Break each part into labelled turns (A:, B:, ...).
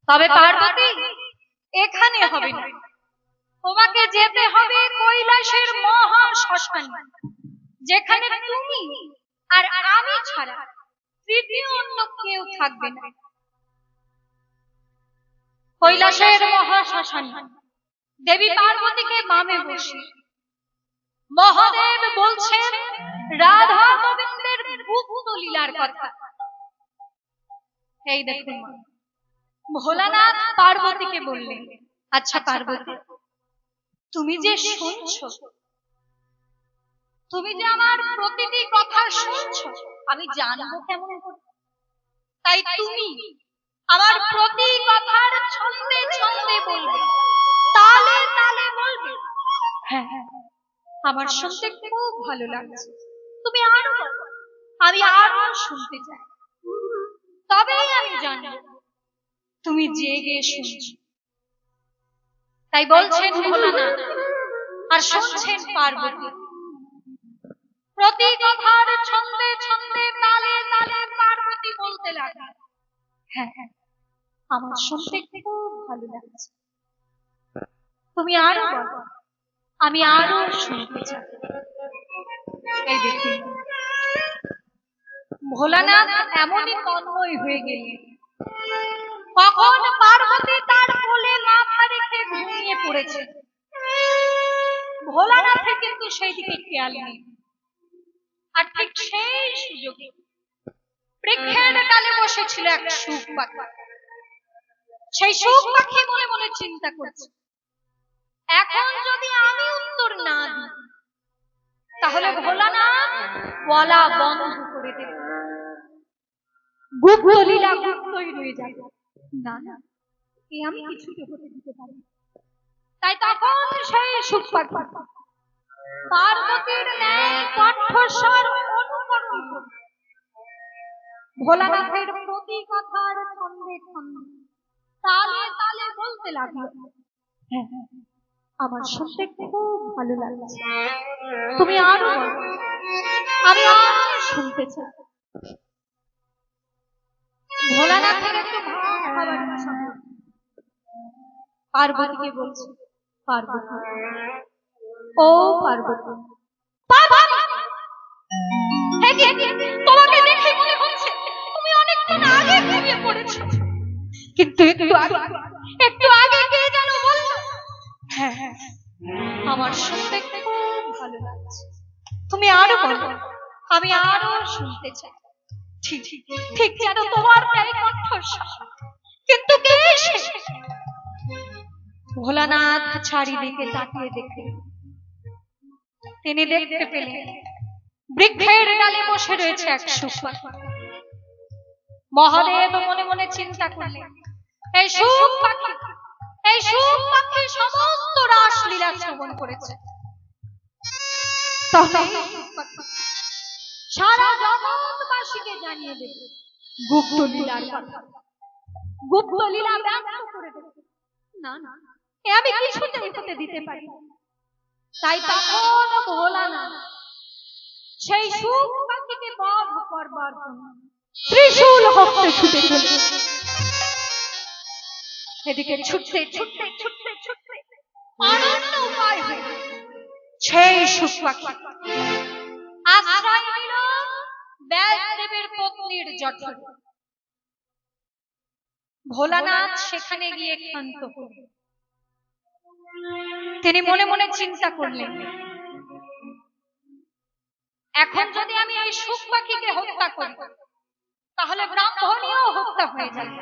A: তবে পার্বতী এখানে হবে না, তোমাকে যেতে হবে কৈলাসের মহা শ্মশানে, যেখানে তুমি আর আমি ছাড়া তৃতীয় অন্য কেউ থাকবে না। কৈলাসের মহা শ্মশানে দেবী পার্বতীকে বামে বসে মহাদেব বলছেন রাধা গোবিন্দের গুপ্ত লীলার কথা। এই দেখুন, ভোলানাথ পার্বতীকে বললেন, আচ্ছা পার্বতী, তুমি যে শুনছো, তুমি যে আমার প্রতিটি কথা শুনছো, আমি জানবো কেমন করে? তাই তুমি আমার প্রতি কথার ছন্দে ছন্দে বলবে, তালে তালে বলবে। হ্যাঁ, আমার শুনতে খুব ভালো লাগছে, তুমি আরো বলো, আমি আরো শুনতে চাই, তবেই আমি জানবো তুমি জেগে শুনছো। তাই বলছেন ভোলানাথ আর শুনছেন পার্বতী, প্রতি কথার ছন্দে ছন্দে তালে তালে পার্বতী বলতে লাগলেন, হ্যাঁ, আমার শুনতে খুব ভালো লাগছে, তুমি আরো বলো, আমি আরো শুনতে চাই। এই দেখুন, ভোলানাথ এমনই তন্ময় হয়ে গেলেন, কখন পার্বতী তার কোলে মাথা রেখে ঘুমিয়ে পড়েছে, ভোলানাথের কিন্তু সেই দিকে খেয়াল নেই। আর ঠিক সেই সুযোগে বৃক্ষের ডালে বসেছিল এক শুক পাখি। সেই শুক পাখি মনে মনে চিন্তা করছে, এখন যদি আমি উত্তর না দিই তাহলে ভোলানাথ বলা বন্ধ করে দেবে, গুপ্ত লীলা গুপ্তই রয়ে যাবে। না না, এ আমি কিছুতে হতে দিতে পারি। তাই তখন সেই শুক পাখি পার্বতীর ন্যায় কণ্ঠস্বর অনুকরণ করে ভোলানাথের প্রতি কথার ছন্দে ছন্দে তালে তালে বলতে লাগলো, হ্যাঁ, আমার শুনতে খুব ভালো লাগছে, তুমি আরো বলো, আমি আরো শুনতে চাই। ভোলানাথের একটু ভাব খাবার ইচ্ছা হলো, পার্বতীকে বলছে, পার্বতী, ও পার্বতী, তোমাকে দেখে মনে হচ্ছে তুমি অনেকক্ষণ আগে ঘুমিয়ে পড়েছো, কিন্তু একটু আগে কে যেন বললো, হ্যাঁ, আমার শুনতে খুব ভালো লাগছে, তুমি আরো বলো, আমি আরো শুনতে চাই। ঠিক ঠিক যেন তোমার ন্যায় কণ্ঠস্বর, কিন্তু কে সে? ভোলানাথ চারিদিকে তাকিয়ে দেখে তিনি দেখতে পেলেন বৃক্ষের ডালে বসে রয়েছে এক শুক পাখি। মহাদেব মনে মনে চিন্তা করলেন, এই শুক পাখি সমস্ত রাসলীলা শ্রবণ করেছে, সারা জগৎবাসীকে জানিয়ে দেবে গুপ্ত লীলার কথা, গুপ্ত লীলা ব্যক্ত করে দেবে। না না, এ আমি কিছুতেই হতে দিতে পারি। তাই তখন ভোলানাথ সেই শুক পাখিকে বধ করবার জন্য ত্রিশূল হস্তে ছুটে চলেছে। এদিকে ছুটতে ছুটতে ছুটতে ছুটতে অনন্য উপায় হয়ে সেই শুক পাখি আশ্রয় নিল ব্যাসদেবের পত্নীর জঠরে। ভোলানাথ সেখানে গিয়ে ক্ষান্ত হলেন। তিনি মনে মনে চিন্তা করলেন, এখন যদি আমি এই শুক পাখিকে হত্যা করি তাহলে ব্রাহ্মণীও হত্যা হয়ে যাবে।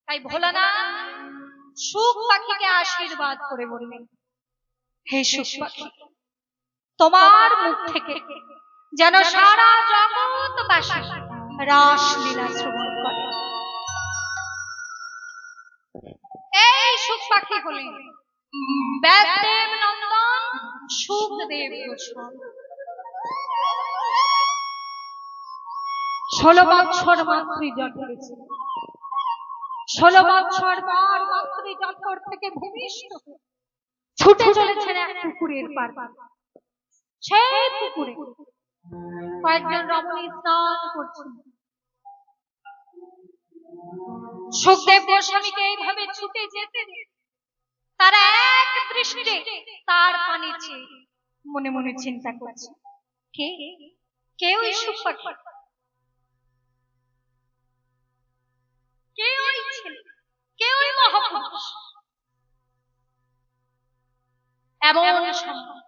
A: তাই ভোলানাথ শুক পাখিকে আশীর্বাদ করে বললেন, হে শুক পাখি, তোমার মুখ থেকে যেন সারা জগৎবাসী রাসলীলা শ্রবণ করে। এই শুক পাখি হলেন ব্যাসদেব নন্দন শুকদেব গোস্বামী। 16 বছর মাতৃ জঠরে ছিল। 16 বছর পর মাতৃ জঠর থেকে ভূমিষ্ঠ ছুটে চলেছেন এক পুকুরের পার। সেই পুকুরে কয়েকজন রমণী স্নান করছেন। সুখদেব গোস্বামীকে এইভাবে ছুটে যেতে তারা এক দৃষ্টিতে তার পানে চেয়ে মনে মনে চিন্তা করছে, কে কেউ সুখ পাখি, কেউ ছেলে, কেউ মহাপুরুষ। এমন সময়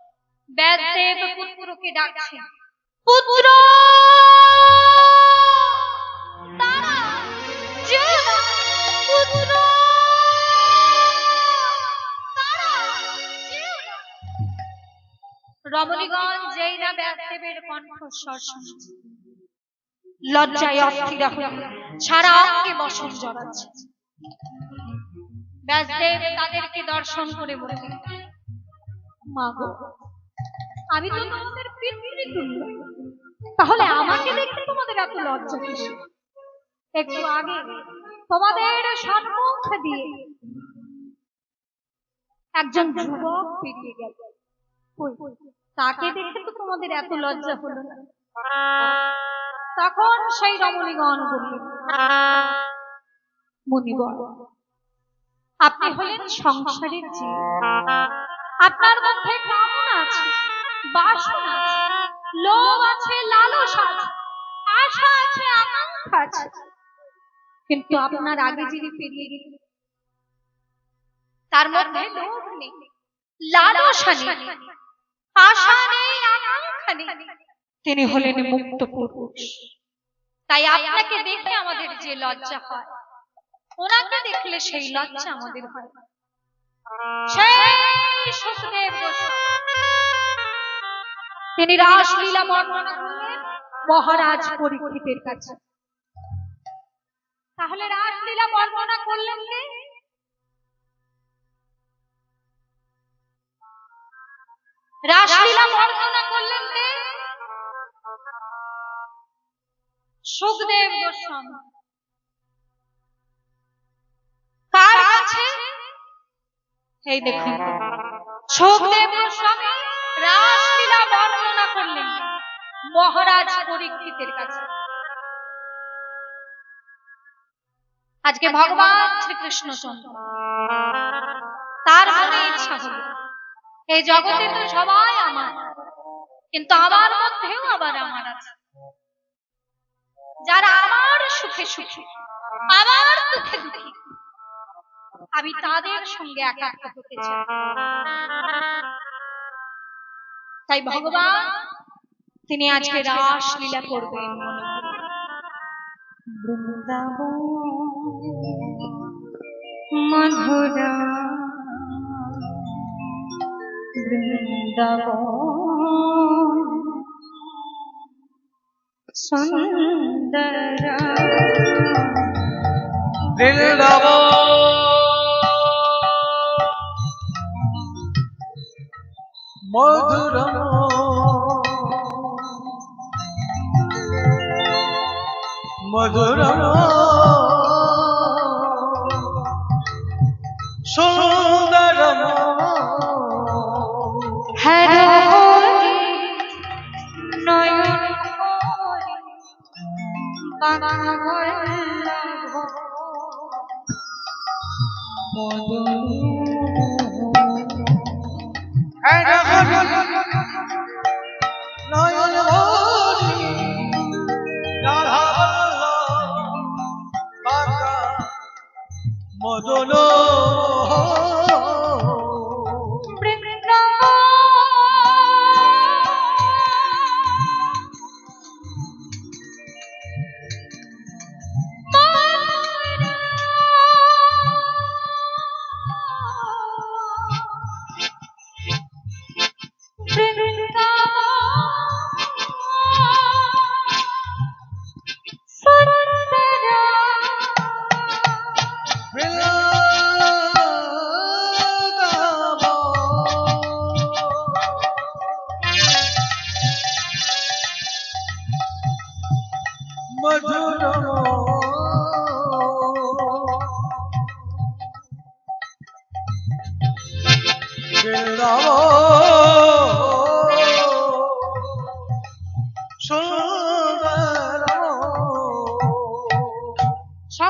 A: ব্যাসদেব পুত্রকে ডাকছে, পুত্র তারা যেও না, পুত্র তারা যেও না। রমণীগণ যেই না ব্যাসদেবের কণ্ঠস্বর শুনছে, লজ্জায় অস্থির হয়ে সারা অঙ্গে বসন জড়াচ্ছে। ব্যাসদেব তাদেরকে দর্শন করে বললেন, মা গো, আমি তো তোমাদের পিতৃতুল্য, তাহলে আমাকে দেখে তোমাদের এত লজ্জা কিসে? একটু আগে তোমাদের সম্মুখ দিয়ে একজন যুবক পেরিয়ে গেল, তাকে দেখে তো তোমাদের এত লজ্জা হলো না? তখন সেই রমণীগণ বললেন, মুনিবর, আপনি হলেন সংসারের জীব, আপনার মধ্যে কামনা আছে, বাসনা আছে, লোভ আছে, লালসা আছে, আশা আছে, আকাঙ্ক্ষা আছে, কিন্তু আপনার আগে যিনি পেরিয়ে গেলেন তার মধ্যে লোভ নেই, লালসা নেই, আশা নেই, আকাঙ্ক্ষা নেই, তিনি হলেন মুক্ত পুরুষ। তাই আপনাকে দেখে আমাদের যে লজ্জা হয়, ওনাকে দেখলে সেই লজ্জা আমাদের হয়। সেই সুখদেব গোস্বামী তিনি রাসলীলা বর্ণনা করলেন মহারাজ পরীক্ষিতের কাছে। তাহলে রাসলীলা বর্ণনা করলেন কে? রাসলীলা বর্ণনা করলেন কে? সুখদেব গোস্বামী। কার কাছে? এই দেখুন, সুখদেব গোস্বামী রাসলীলা বর্ণনা করলেন মহারাজ পরীক্ষিতের কাছে। আজকে ভগবান শ্রীকৃষ্ণচন্দ্র তার মনে ইচ্ছা হল, এই জগতে তো সবাই আমার, কিন্তু আমার মধ্যেও আবার আমার আছে, যারা আমার সুখে সুখে, আমার দুঃখে দুঃখী, আমি তাদের সঙ্গে একাত্ম হতে চাই। তাই ভগবান তিনি আজকে রাসলীলা করবেন। বৃন্দাবন মধুরা, বৃন্দাবন সুন্দরা,
B: বৃন্দাবন মধুরা, মধুরা সুন্দরম,
A: হরি নয়ন
B: মদন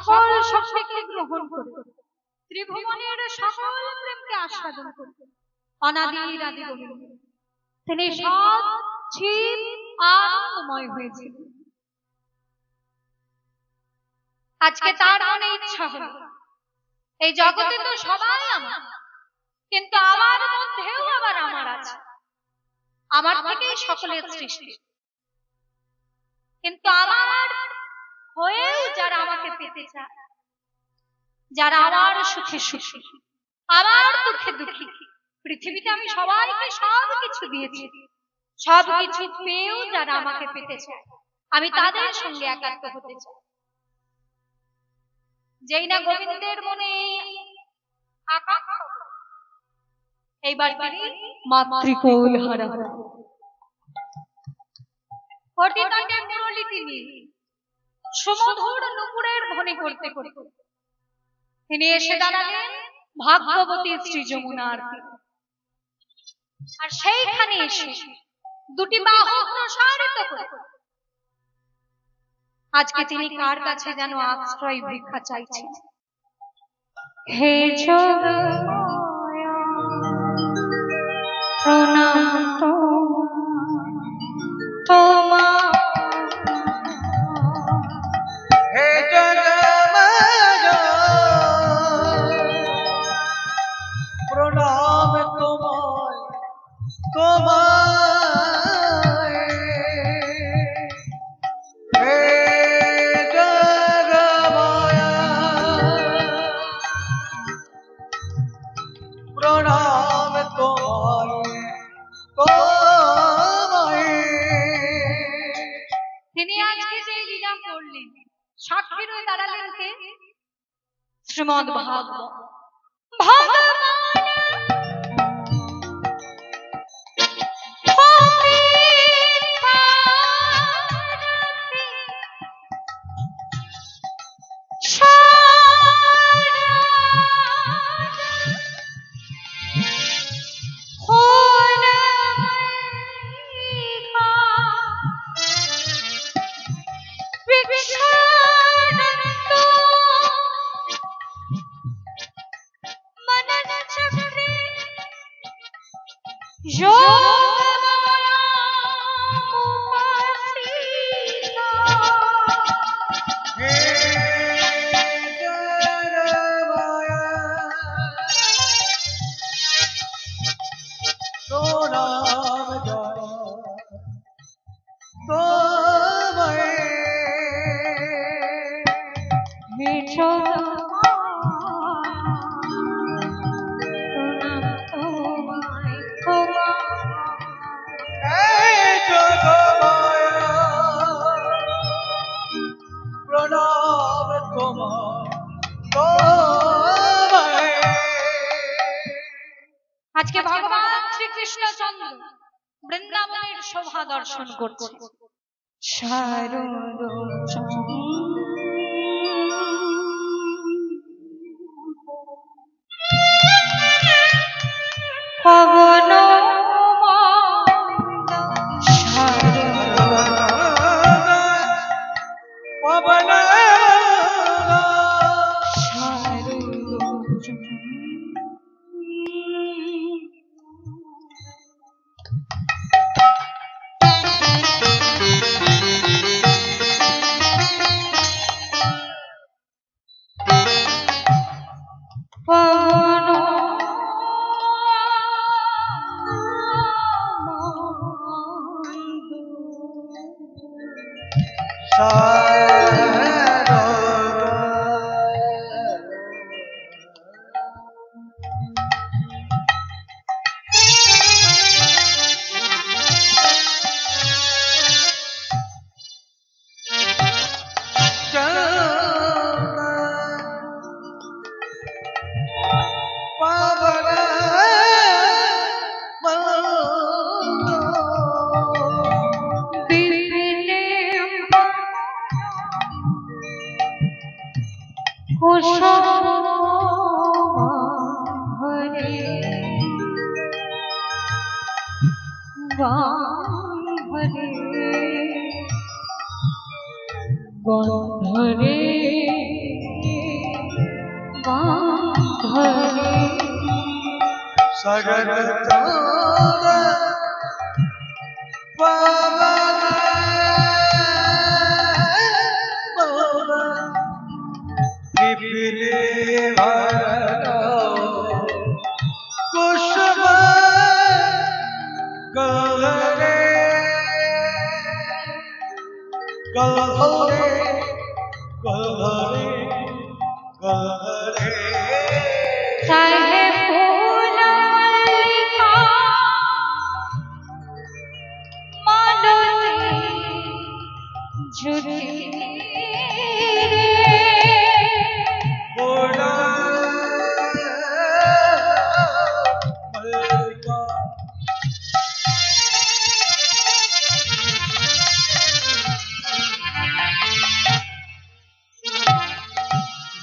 A: সকল শক্তিকে গ্রহণ করে ত্রিভুবনের সকল প্রেমকে আস্বাদন করে অনাদির আদি গোবিন্দ তিনি সৎ চির আনন্দময় হয়েছিলেন। আজকে তার মনে ইচ্ছা হলো এই জগতে তো সবাই আমার, কিন্তু আমার মধ্যেও আবার আমার আছে, আমার থেকেই সকলের সৃষ্টি, কিন্তু আমার হয়েও যারা আমাকে পেতে চায়, যারা আমার সুখে সুখী, আমার দুঃখে দুঃখী, পৃথিবীতে আমি সবাইকে সব কিছু দিয়েছি, সব কিছু পেয়েও যারা আমাকে পেতে চায় আমি তাদের সঙ্গে একাত্ম হতে চাই। যেই না গোবিন্দের মনে আকাঙ্ক্ষা, এইবার তিনি মাতৃকোল হারা কটিকাটে মুরলি তিনি সুমধুর নুপুরের ধ্বনি করতে করতে তিনি এসে দাঁড়ালেন ভাগ্যবতী শ্রী যমুনার তীরে। আর সেইখানে এসে দুটি বাহু প্রসারিত করে আজকে তিনি কার কাছে যেন আশ্রয় ভিক্ষা চাইছেন। হে যোগমায়া প্রণাম তোমার,
B: হে জগমায়া প্রণাম তোমায় তোমায়, হে জগমায়া প্রণাম তোমায় তোমায়।
A: তিনি আজকে যে লীলা করলেন সাক্ষী হয়ে দাঁড়ালেন কে? শ্রীমদ্ ভাগবত। ভগবান আজকে ভগবান শ্রীকৃষ্ণচন্দ্র বৃন্দাবনের শোভা দর্শন করছে। পবন
B: শরণ তোর পাবন বিপিনে ভরো কুসুম গলরে গলরে গলরে গলরে
A: चाहे फूल मल्लिका मानते झुके रे
B: बोला मल्लिका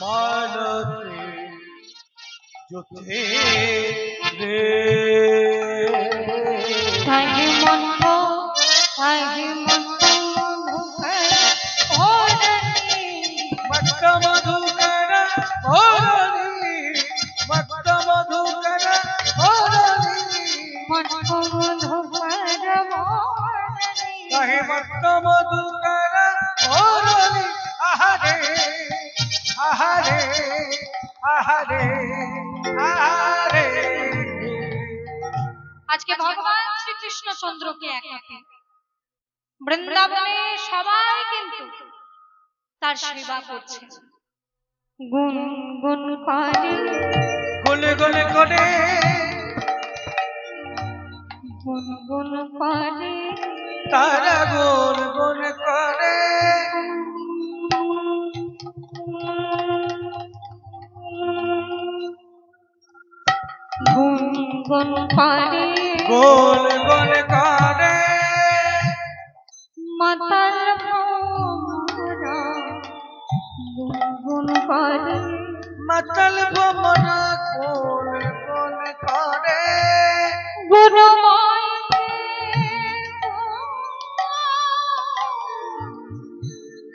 B: मानते जुथे रे
A: चाहे मन हो चाहे मन
B: मट्ट मधुकर भरणी मट्ट मधुकर भरणी कहे मट्ट मधुकर भरणी आहारे आहारे आहारे आहारे
A: আজকে ভগবান শ্রীকৃষ্ণ চন্দ্রকে একাকে বৃন্দাবনে সবাই কিন্তু তার সেবা করছে গুন গুন করে
B: গুন গুন করে
A: গুন গুন করে
B: তারা গুন গুন করে
A: গুন গুন করে
B: গুন গুন করে
A: মাতাল ভ্রমরা গুন গুন করে
B: মাতাল ভ্রমরা গুন গুন করে
A: গুণময়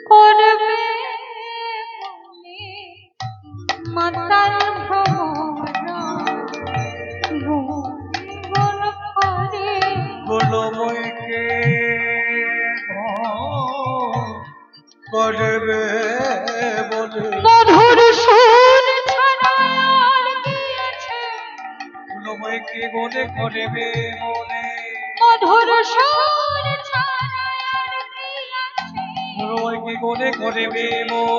A: করবে মাতাল ভ্রমরা গুণ করে
B: গুণময়কে করবে বলে
A: মধুর সুর ছাড়া আর কি আছে
B: গুণময়কে গনে করবে বলে
A: মধুর সুর ছাড়া আর কি আছে
B: গুণময়কে গনে করবে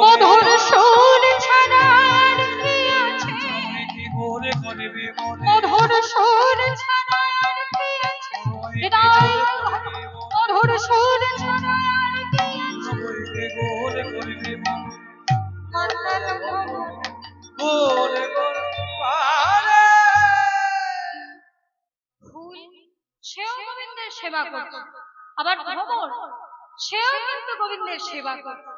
A: মধুর
B: বলে
A: সুর ছাড়া আর কি আছে
B: গুণময়কে গনে করবে বলে
A: মধুর সুর ছাড়া আর কি আছে হৃদয় মধুর সুর ছাড়া আর কি আছে
B: গুণময়কে গনে করবে বলে
A: মাতাল ভ্রমরা
B: গনে করে
A: ফুল সেও গোবিন্দের সেবা করছে আবার ভ্রমর সেও কিন্তু গোবিন্দের সেবা করছে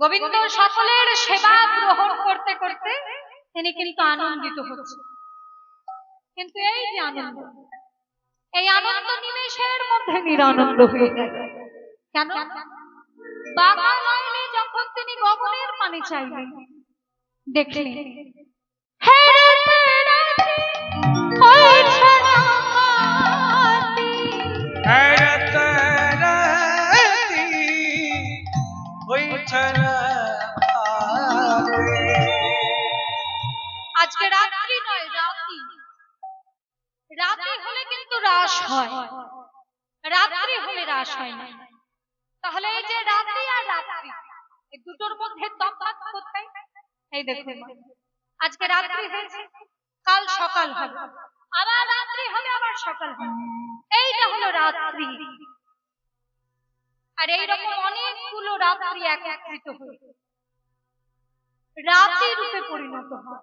A: গোবিন্দ সকলের সেবা গ্রহণ করতে করতে তিনি কিন্তু আনন্দিত হচ্ছেন কিন্তু এই যে আনন্দ এই আনন্দ নিমেষের মধ্যে নিরানন্দ হয়ে যায় কেন বাবা নয়নে যখন তিনি গগনের পানি চাইলেন দেখলেন হেরাতে রাতে হয়েছে না মাটি।
B: हैरत रहती हुई छना
A: আজকে রাত্রি নয় রাতি রাতি হলে কিন্তু রাস হয় রাত্রি হলে রাস হয় না তাহলে এই যে রাতি আর রাত্রি এই দুটোর মধ্যে তফাৎ কোথায় এই দেখুন আজকে রাত্রি হয়েছে কাল সকাল হবে আবার রাত্রি হবে আবার সকাল হবে এইটা হলো রাত্রি আর এইরকম অনেকগুলো রাত্রি একত্রিত হয়ে রাতি রূপে পরিণত হয়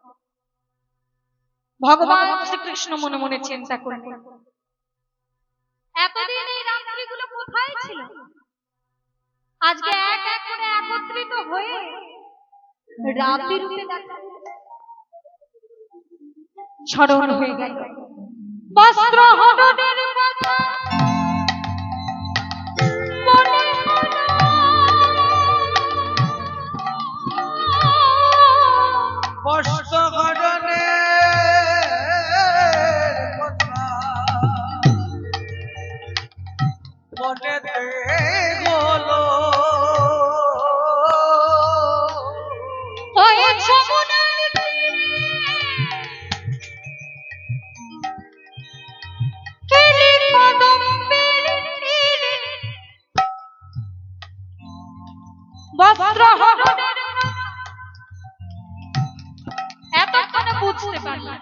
A: ভগবান শ্রীকৃষ্ণ মনে মনে চিন্তা করলেন এতদিন এই রাত্রিগুলো কোথায় ছিল আজকে এক এক করে একত্রিত হয়ে রাতি রূপে দেখা স্মরণ হয়ে গেল বস্ত্র হরণের কথা মনে হলো
B: বস্ত্র
A: বস্ত্র হরণের এতক্ষণে বুঝতে পারলাম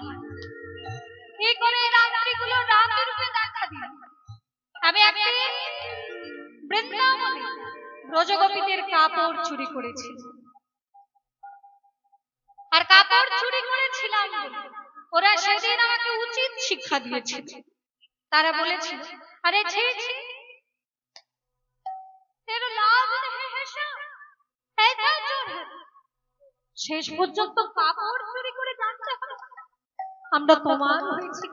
A: কি করে রাত্রিগুলো রাতের রূপে দেখা দিল। আমি একদিন বৃন্দাবনে ব্রজগোপীদের কাপড় চুরি করেছি, আর কাপড় চুরি করেছিলাম বলে ওরা সেদিন আমাকে উচিত শিক্ষা দিয়েছিল। তারা বলেছিল, আরে ছি ছি, তেরো লাভ নেই হেসা, ऐसा चोर है। শেষ পর্যন্ত কাপড় চুরি করে জানতে হবে আমরা তোমার হয়েছি।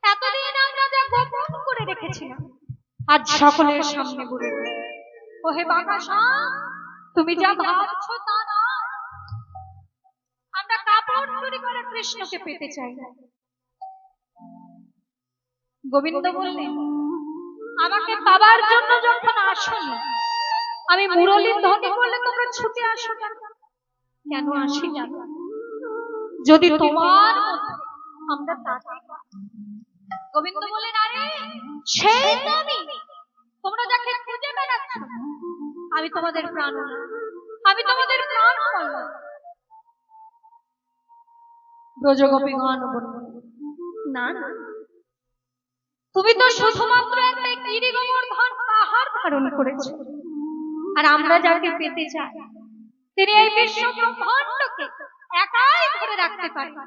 A: এতদিন আমরা যা গোপন করে রেখেছিলাম আজ সকলের সামনে বলে দিল। ওহে বাকাশা, তুমি যা ভাবছো তা না, আমরা কাপড় চুরি করে কৃষ্ণকে পেতে চাই। গোবিন্দ বললেন, আমাকে পাবার জন্য যখন আসনি, আমি মুরলীর ধ্বনি করলে তোমরা ছুটে আসো কেন? কেন আসি জানো? যদি তোমার মধ্যে আমরা তাকে পাই। গোবিন্দ বললেন, আরে সেই তুমি, তোমরা যাকে খুঁজে বেড়াচ্ছ, আমি তোমাদের প্রাণ, আমি তোমাদের প্রাণ বললাম। ব্রজগোপীগণ বললেন, না না, তুমি তো শুধুমাত্র একটা গিরিগোবর্ধন পাহাড় ধারণ করেছো, আর আমরা যাকে পেতে চাই তিনি এই বিশ্ব ব্রহ্মাণ্ডকে একাই ধরে রাখতে পারেন।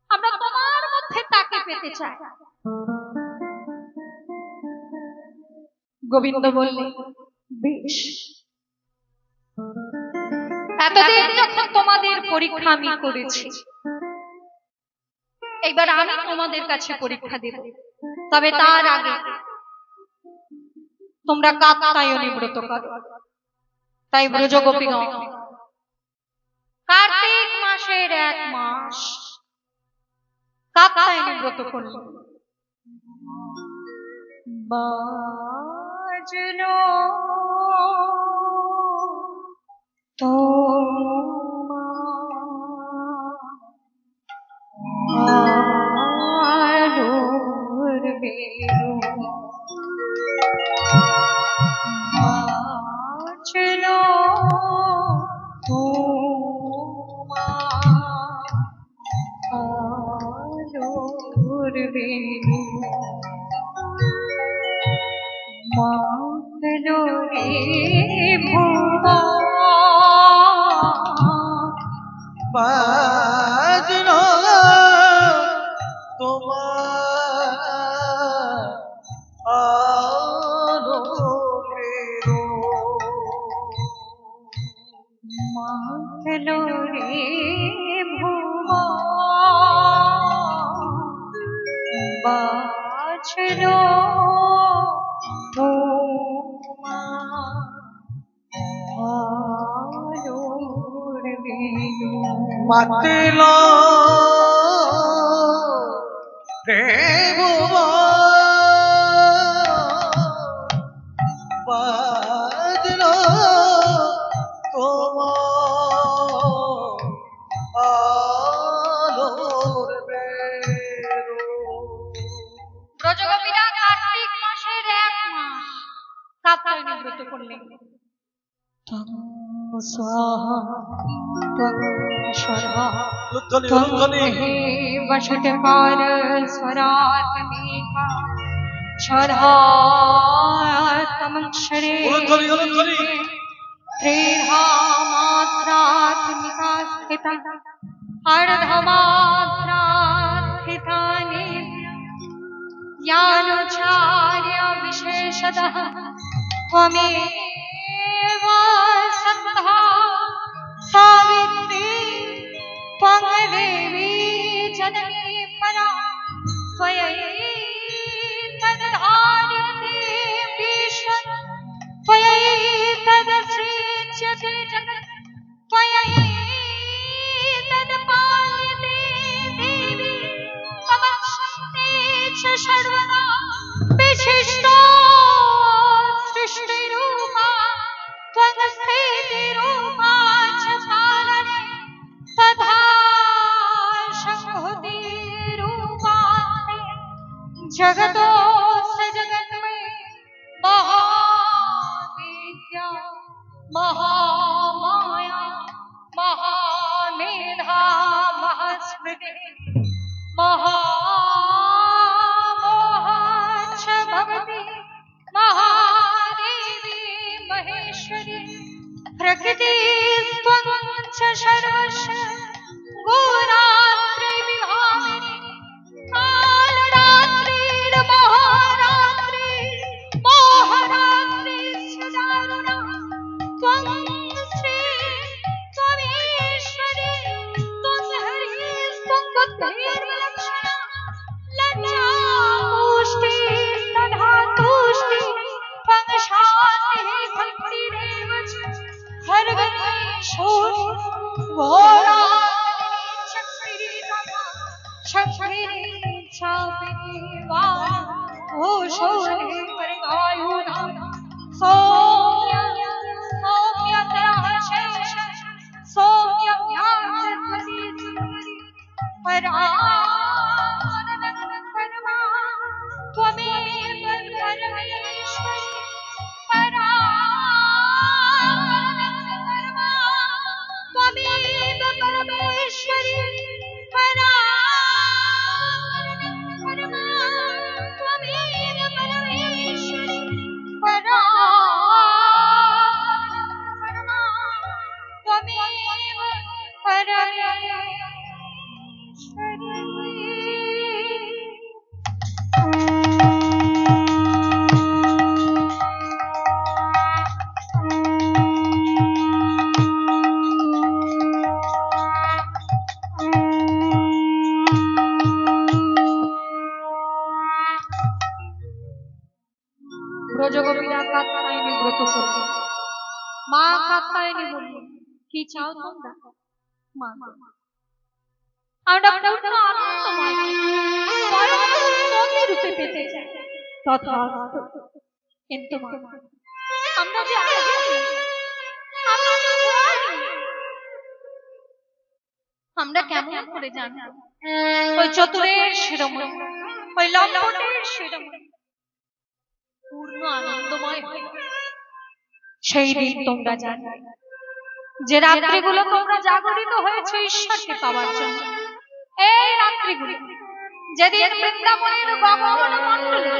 A: আমরা তোমার মধ্যে তাকে পেতে চাই। গোবিন্দ বললেন, বেশ, এতদিন যখন তোমাদের পরীক্ষা আমি করেছি, এবার আমি তোমাদের কাছে পরীক্ষা দেব। তবে তার আগে তোমরা কাত্যায়নী ব্রত করো। তাই ব্রজগোপীগণ কার্তিক মাসের 1 মাস কাত্যায়নী ব্রত করলেন। বাজলো আলোর বেরু, বাজলো আলোর বেরু, মাখলো রে ভুবন,
B: বাজলো তোমার আলোকেরো,
A: মাখলো রে ভুবন, বাজলো
B: মাতিল রে ভুবন, বাজলো তোমার আলোর বেরু।
A: ব্রজগোপীরা কার্তিক মাসের 1 মাস কাত্যায়নী ব্রত করলেন। स्वाहा स्वरा हे वषटकार स्वरात्मिका स्वरा तमक्षरे त्रिधा मात्रात्मिका स्थिता अर्धमात्रा स्थिता ज्ञानोचार्य विशेषतः त्वमेव सन्धा सावित्री त्वंदेवी जननी परा त्वयैतद्धार्यते विश्व त्वयैतदसृज्यते जगत् त्वयैतत्पाल्यते देवी तमक्षन्ते च सर्वदा विशिष्टा सृष्टिरूपा त्वंस्थितिरूपा च पालने तथा संहतिरूपा जगतो महामाया महामेधा महास्मृति महामोहाच्छ भगवती महादेवी महेश्वरी प्रकृति त्वं च सर्वस्य गोरात्रि विभाविनी कालरात्रिर्महारात्रि मोहरात्रिश्च दारुणा त्वं श्री त्वमीश्वरी त्वं हरिस्त्वं बुद्धिर्विलक्षणा लज्जा तथा तुष्टि त्वं शान्तिः भक्तिरेव च खड्गेषु घोराग्नि चक्रितमा शक्तिरिच्छापिवा घोषोरे परिगायुना सौम्यतरः शेष सौम्यव्याजत्वति सुन्दरी परानन्दकर्मा त्वमेव परमेश्वरी परानन्दकर्मा त्वमेव परमेश्वरी परानन्दकर्मा त्वमेव परमेश्वरी परानन्दकर्मा त्वमेव ব্রজগোপীরা কাত্যায়নী ব্রত করবে। মা কাত্যায়নী বললেন, কি চাও তোমরা? মা আমরা পূর্ণ আনন্দময় পরম রূপে পেতে চাই। তথাস্তু। কিন্তু মা, আমরা যে আমরা কেমন করে জানব ওই চতুরের শিরোমণি, ওই লম্পটের শিরোমণি পূর্ণ আনন্দময় হয়? সেই দিন তোমরা জানবে যে রাত্রিগুলো তোমরা জাগরিত হয়েছে ঈশ্বরকে পাওয়ার জন্য। এই রাত্রিগুলো যেদিন বৃন্দাবনের গগন মণ্ডলে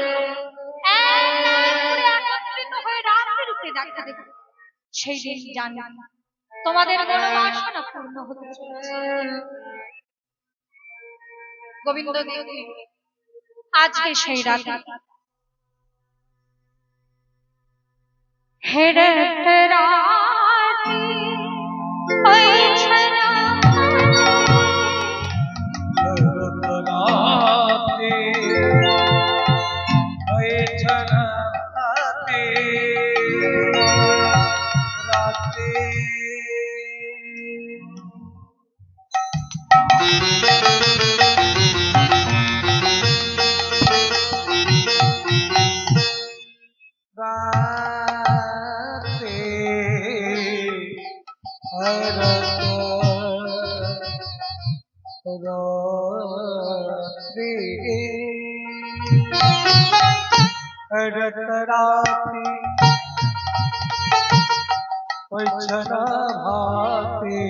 A: একত্রিত হয়ে রাত্রি রূপে দেখা দেবে, সেই দিন জানবে তোমাদের মনোবাসনা পূর্ণ হতে চলেছে। গোবিন্দ দেব আজকে সেই রাত্রি হেরতরাতি ওইছনা
B: রাতে ওইছনা রাতে रतराते वचना भाते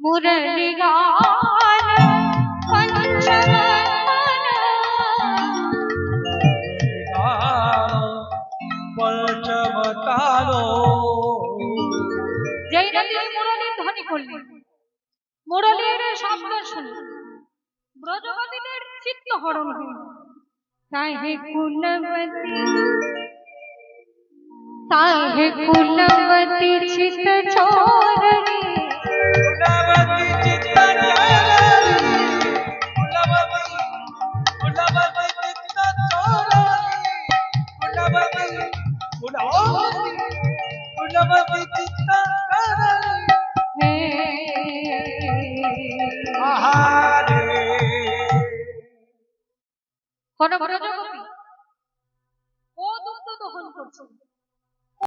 A: মুরলী গান
B: পঞ্চমতালো
A: যেই না তিনি মুরলীর ধ্বনি করলেন, মুরলীর শব্দ শুনে ব্রজবতীদের চিত্ত হরণ হইল। তাহে কুলবতী চিত্ত চোরণী
B: আহারে
A: কোন ব্রজকবি ও দুগ্ধ দহন করছেন